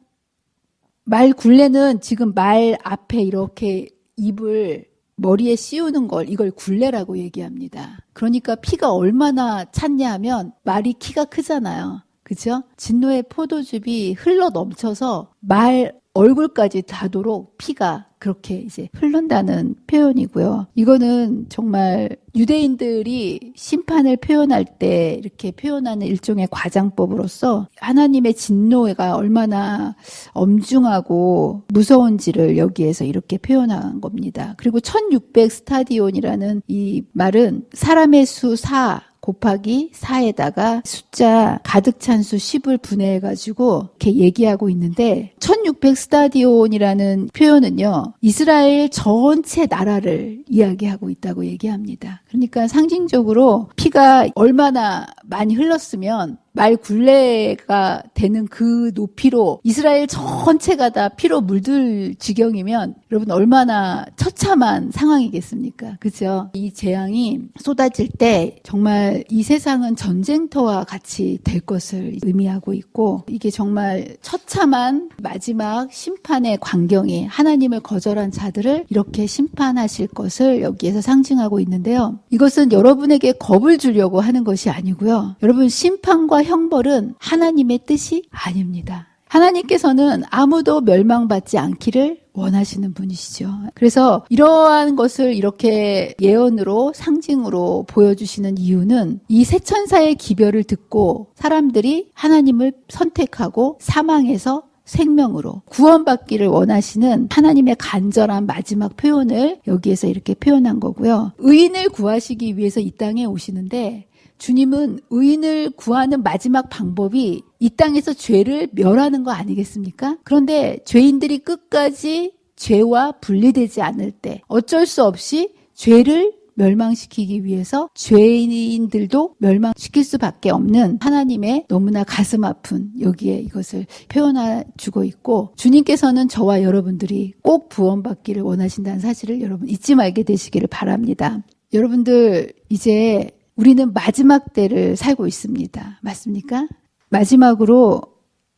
말 굴레는 지금 말 앞에 이렇게 입을 머리에 씌우는 걸 이걸 굴레라고 얘기합니다. 그러니까 피가 얼마나 찼냐 하면 말이 키가 크잖아요. 그렇죠? 진노의 포도즙이 흘러 넘쳐서 말 얼굴까지 닿도록 피가 그렇게 이제 흐른다는 표현이고요. 이거는 정말 유대인들이 심판을 표현할 때 이렇게 표현하는 일종의 과장법으로서 하나님의 진노가 얼마나 엄중하고 무서운지를 여기에서 이렇게 표현한 겁니다. 그리고 1600 스타디온이라는 이 말은 사람의 수 4 곱하기 4에다가 숫자 가득 찬 수 10을 분해해가지고 이렇게 얘기하고 있는데 1600 스타디온이라는 표현은요. 이스라엘 전체 나라를 이야기하고 있다고 얘기합니다. 그러니까 상징적으로 피가 얼마나 많이 흘렀으면 말 굴레가 되는 그 높이로 이스라엘 전체가 다 피로 물들 지경이면 여러분 얼마나 처참한 상황이겠습니까? 그죠? 이 재앙이 쏟아질 때 정말 이 세상은 전쟁터와 같이 될 것을 의미하고 있고 이게 정말 처참한 마지막 심판의 광경이 하나님을 거절한 자들을 이렇게 심판하실 것을 여기에서 상징하고 있는데요. 이것은 여러분에게 겁을 주려고 하는 것이 아니고요. 여러분, 심판과 형벌은 하나님의 뜻이 아닙니다. 하나님께서는 아무도 멸망받지 않기를 원하시는 분이시죠. 그래서 이러한 것을 이렇게 예언으로 상징으로 보여주시는 이유는 이 새 천사의 기별을 듣고 사람들이 하나님을 선택하고 사망에서 생명으로 구원받기를 원하시는 하나님의 간절한 마지막 표현을 여기에서 이렇게 표현한 거고요. 의인을 구하시기 위해서 이 땅에 오시는데 주님은 의인을 구하는 마지막 방법이 이 땅에서 죄를 멸하는 거 아니겠습니까? 그런데 죄인들이 끝까지 죄와 분리되지 않을 때 어쩔 수 없이 죄를 멸망시키기 위해서 죄인들도 멸망시킬 수밖에 없는 하나님의 너무나 가슴 아픈 여기에 이것을 표현해 주고 있고, 주님께서는 저와 여러분들이 꼭 구원받기를 원하신다는 사실을 여러분 잊지 말게 되시기를 바랍니다. 여러분들, 이제 우리는 마지막 때를 살고 있습니다. 맞습니까? 마지막으로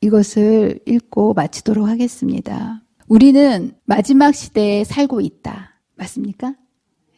이것을 읽고 마치도록 하겠습니다. 우리는 마지막 시대에 살고 있다. 맞습니까?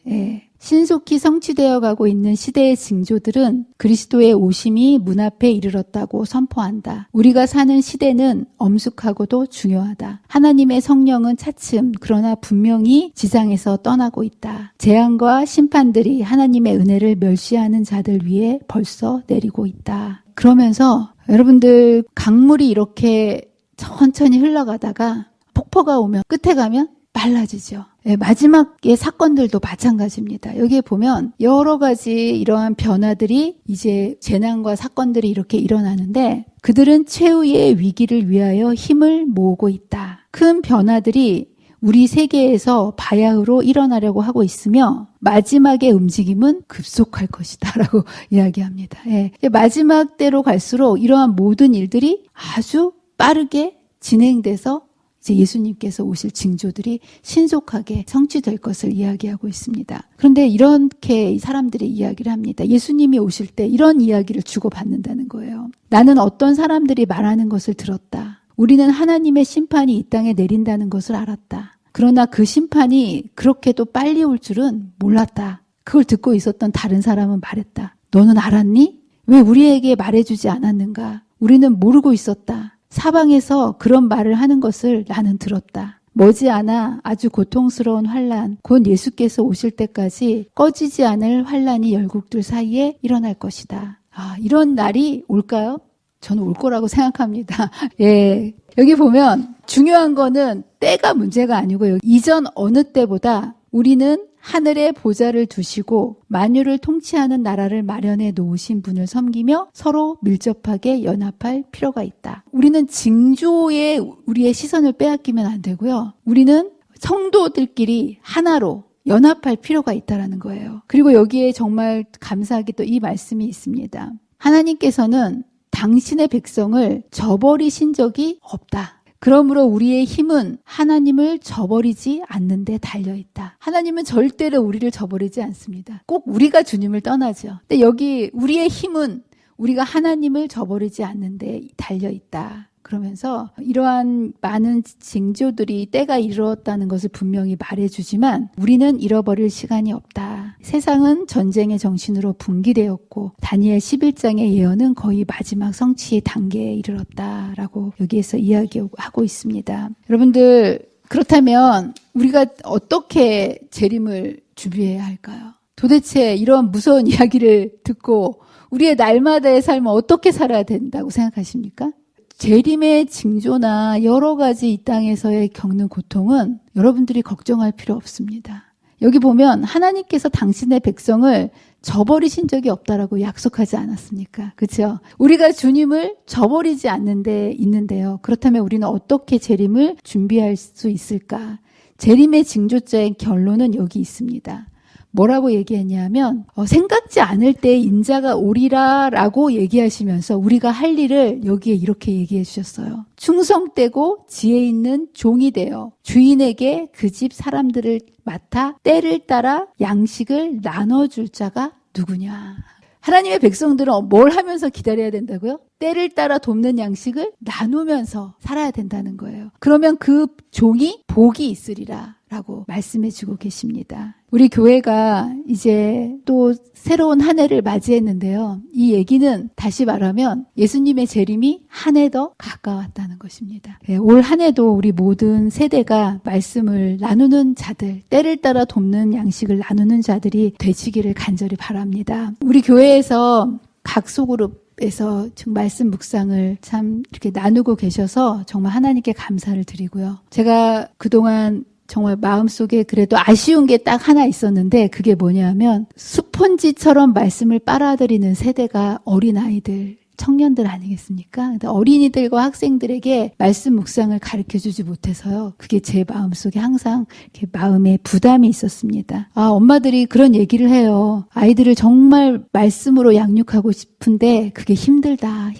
예. 신속히 성취되어 가고 있는 시대의 징조들은 그리스도의 오심이 문 앞에 이르렀다고 선포한다. 우리가 사는 시대는 엄숙하고도 중요하다. 하나님의 성령은 차츰 그러나 분명히 지상에서 떠나고 있다. 재앙과 심판들이 하나님의 은혜를 멸시하는 자들 위에 벌써 내리고 있다. 그러면서 여러분들, 강물이 이렇게 천천히 흘러가다가 폭포가 오면 끝에 가면 말라지죠. 네, 마지막의 사건들도 마찬가지입니다. 여기에 보면 여러 가지 이러한 변화들이, 이제 재난과 사건들이 이렇게 일어나는데 그들은 최후의 위기를 위하여 힘을 모으고 있다. 큰 변화들이 우리 세계에서 바야흐로 일어나려고 하고 있으며 마지막의 움직임은 급속할 것이다 라고 이야기합니다. 예, 마지막 때로 갈수록 이러한 모든 일들이 아주 빠르게 진행돼서 이제 예수님께서 오실 징조들이 신속하게 성취될 것을 이야기하고 있습니다. 그런데 이렇게 사람들이 이야기를 합니다. 예수님이 오실 때 이런 이야기를 주고받는다는 거예요. 나는 어떤 사람들이 말하는 것을 들었다. 우리는 하나님의 심판이 이 땅에 내린다는 것을 알았다. 그러나 그 심판이 그렇게도 빨리 올 줄은 몰랐다. 그걸 듣고 있었던 다른 사람은 말했다. 너는 알았니? 왜 우리에게 말해주지 않았는가? 우리는 모르고 있었다. 사방에서 그런 말을 하는 것을 나는 들었다. 머지않아 아주 고통스러운 환난, 곧 예수께서 오실 때까지 꺼지지 않을 환난이 열국들 사이에 일어날 것이다. 이런 날이 올까요? 저는 올 거라고 생각합니다. 예, 여기 보면 중요한 거는 때가 문제가 아니고 이전 어느 때보다 우리는 하늘에 보좌를 두시고 만유를 통치하는 나라를 마련해 놓으신 분을 섬기며 서로 밀접하게 연합할 필요가 있다. 우리는 징조에 우리의 시선을 빼앗기면 안 되고요. 우리는 성도들끼리 하나로 연합할 필요가 있다는 거예요. 그리고 여기에 정말 감사하게 또 이 말씀이 있습니다. 하나님께서는 당신의 백성을 저버리신 적이 없다. 그러므로 우리의 힘은 하나님을 저버리지 않는 데 달려있다. 하나님은 절대로 우리를 저버리지 않습니다. 꼭 우리가 주님을 떠나죠. 근데 여기 우리의 힘은 우리가 하나님을 저버리지 않는 데 달려있다. 그러면서 이러한 많은 징조들이 때가 이르렀다는 것을 분명히 말해주지만 우리는 잃어버릴 시간이 없다. 세상은 전쟁의 정신으로 붕괴되었고 다니엘 11장의 예언은 거의 마지막 성취의 단계에 이르렀다라고 여기에서 이야기하고 있습니다. 여러분들, 그렇다면 우리가 어떻게 재림을 준비해야 할까요? 도대체 이런 무서운 이야기를 듣고 우리의 날마다의 삶을 어떻게 살아야 된다고 생각하십니까? 재림의 징조나 여러 가지 이 땅에서의 겪는 고통은 여러분들이 걱정할 필요 없습니다. 여기 보면 하나님께서 당신의 백성을 저버리신 적이 없다라고 약속하지 않았습니까? 그렇죠? 우리가 주님을 저버리지 않는데 있는데요. 그렇다면 우리는 어떻게 재림을 준비할 수 있을까? 재림의 징조자의 결론은 여기 있습니다. 뭐라고 얘기했냐면 생각지 않을 때 인자가 오리라 라고 얘기하시면서 우리가 할 일을 여기에 이렇게 얘기해 주셨어요. 충성되고 지혜 있는 종이 되어 주인에게 그 집 사람들을 맡아 때를 따라 양식을 나눠줄 자가 누구냐. 하나님의 백성들은 뭘 하면서 기다려야 된다고요? 때를 따라 돕는 양식을 나누면서 살아야 된다는 거예요. 그러면 그 종이 복이 있으리라 라고 말씀해 주고 계십니다. 우리 교회가 이제 또 새로운 한 해를 맞이했는데요. 이 얘기는 다시 말하면 예수님의 재림이 한 해 더 가까웠다는 것입니다. 올 한 해도 우리 모든 세대가 말씀을 나누는 자들, 때를 따라 돕는 양식을 나누는 자들이 되시기를 간절히 바랍니다. 우리 교회에서 각 소그룹에서 지금 말씀 묵상을 참 이렇게 나누고 계셔서 정말 하나님께 감사를 드리고요. 제가 그동안 정말 마음속에 그래도 아쉬운 게 딱 하나 있었는데 그게 뭐냐면 스폰지처럼 말씀을 빨아들이는 세대가 어린아이들 청년들 아니겠습니까? 근데 어린이들과 학생들에게 말씀 묵상을 가르쳐주지 못해서요. 그게 제 마음속에 항상 이렇게 마음에 부담이 있었습니다. 엄마들이 그런 얘기를 해요. 아이들을 정말 말씀으로 양육하고 싶은데 그게 힘들다.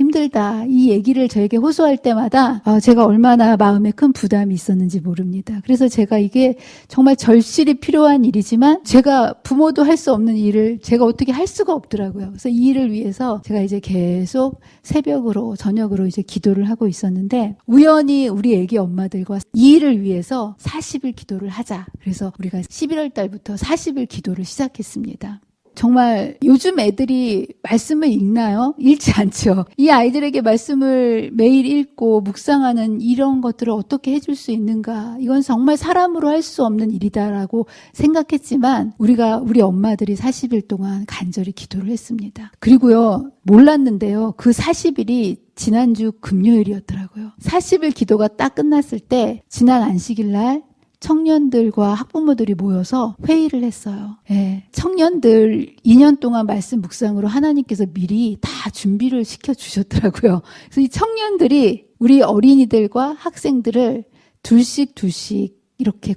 이 얘기를 저에게 호소할 때마다 제가 얼마나 마음에 큰 부담이 있었는지 모릅니다. 그래서 제가 이게 정말 절실히 필요한 일이지만 제가 부모도 할 수 없는 일을 제가 어떻게 할 수가 없더라고요. 그래서 이 일을 위해서 제가 이제 계속 새벽으로 저녁으로 이제 기도를 하고 있었는데 우연히 우리 애기 엄마들과 이 일을 위해서 40일 기도를 하자. 그래서 우리가 11월 달부터 40일 기도를 시작했습니다. 정말 요즘 애들이 말씀을 읽나요? 읽지 않죠. 이 아이들에게 말씀을 매일 읽고 묵상하는 이런 것들을 어떻게 해줄 수 있는가? 이건 정말 사람으로 할 수 없는 일이다라고 생각했지만 우리 엄마들이 40일 동안 간절히 기도를 했습니다. 그리고요, 몰랐는데요. 그 40일이 지난주 금요일이었더라고요. 40일 기도가 딱 끝났을 때 지난 안식일 날 청년들과 학부모들이 모여서 회의를 했어요. 예, 청년들 2년 동안 말씀 묵상으로 하나님께서 미리 다 준비를 시켜주셨더라고요. 그래서 이 청년들이 우리 어린이들과 학생들을 둘씩 이렇게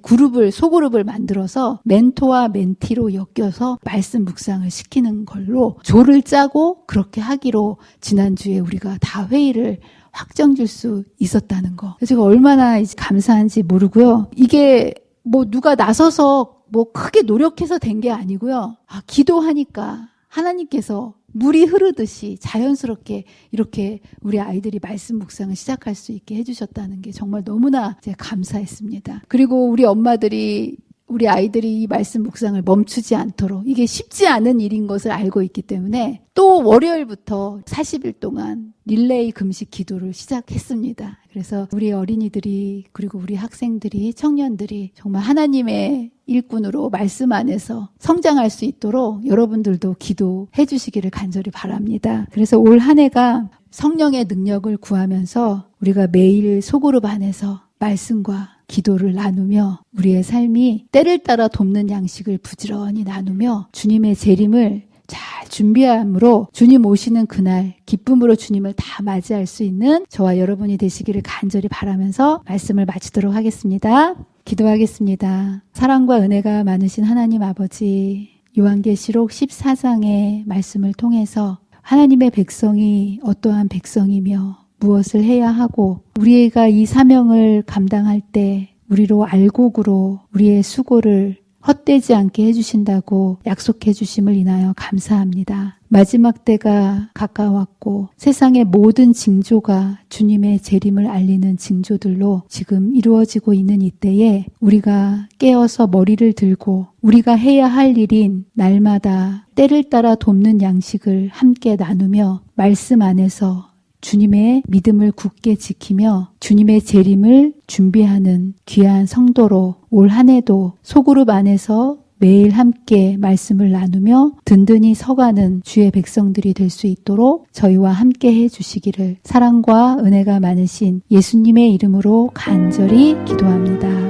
소그룹을 만들어서 멘토와 멘티로 엮여서 말씀 묵상을 시키는 걸로 조를 짜고 그렇게 하기로 지난주에 우리가 다 회의를 확정 줄 수 있었다는 거. 제가 얼마나 감사한지 모르고요. 이게 누가 나서서 크게 노력해서 된 게 아니고요. 기도하니까 하나님께서 물이 흐르듯이 자연스럽게 이렇게 우리 아이들이 말씀 묵상을 시작할 수 있게 해주셨다는 게 정말 너무나 제가 감사했습니다. 그리고 우리 아이들이 이 말씀 묵상을 멈추지 않도록 이게 쉽지 않은 일인 것을 알고 있기 때문에 또 월요일부터 40일 동안 릴레이 금식 기도를 시작했습니다. 그래서 우리 어린이들이 그리고 우리 학생들이 청년들이 정말 하나님의 일꾼으로 말씀 안에서 성장할 수 있도록 여러분들도 기도해 주시기를 간절히 바랍니다. 그래서 올 한 해가 성령의 능력을 구하면서 우리가 매일 소그룹 안에서 말씀과 기도를 나누며 우리의 삶이 때를 따라 돕는 양식을 부지런히 나누며 주님의 재림을 잘 준비함으로 주님 오시는 그날 기쁨으로 주님을 다 맞이할 수 있는 저와 여러분이 되시기를 간절히 바라면서 말씀을 마치도록 하겠습니다. 기도하겠습니다. 사랑과 은혜가 많으신 하나님 아버지, 요한계시록 14장의 말씀을 통해서 하나님의 백성이 어떠한 백성이며 무엇을 해야 하고 우리가 이 사명을 감당할 때 우리로 알곡으로 우리의 수고를 헛되지 않게 해주신다고 약속해 주심을 인하여 감사합니다. 마지막 때가 가까웠고 세상의 모든 징조가 주님의 재림을 알리는 징조들로 지금 이루어지고 있는 이때에 우리가 깨어서 머리를 들고 우리가 해야 할 일인 날마다 때를 따라 돕는 양식을 함께 나누며 말씀 안에서 주님의 믿음을 굳게 지키며 주님의 재림을 준비하는 귀한 성도로 올 한 해도 소그룹 안에서 매일 함께 말씀을 나누며 든든히 서가는 주의 백성들이 될 수 있도록 저희와 함께 해주시기를 사랑과 은혜가 많으신 예수님의 이름으로 간절히 기도합니다.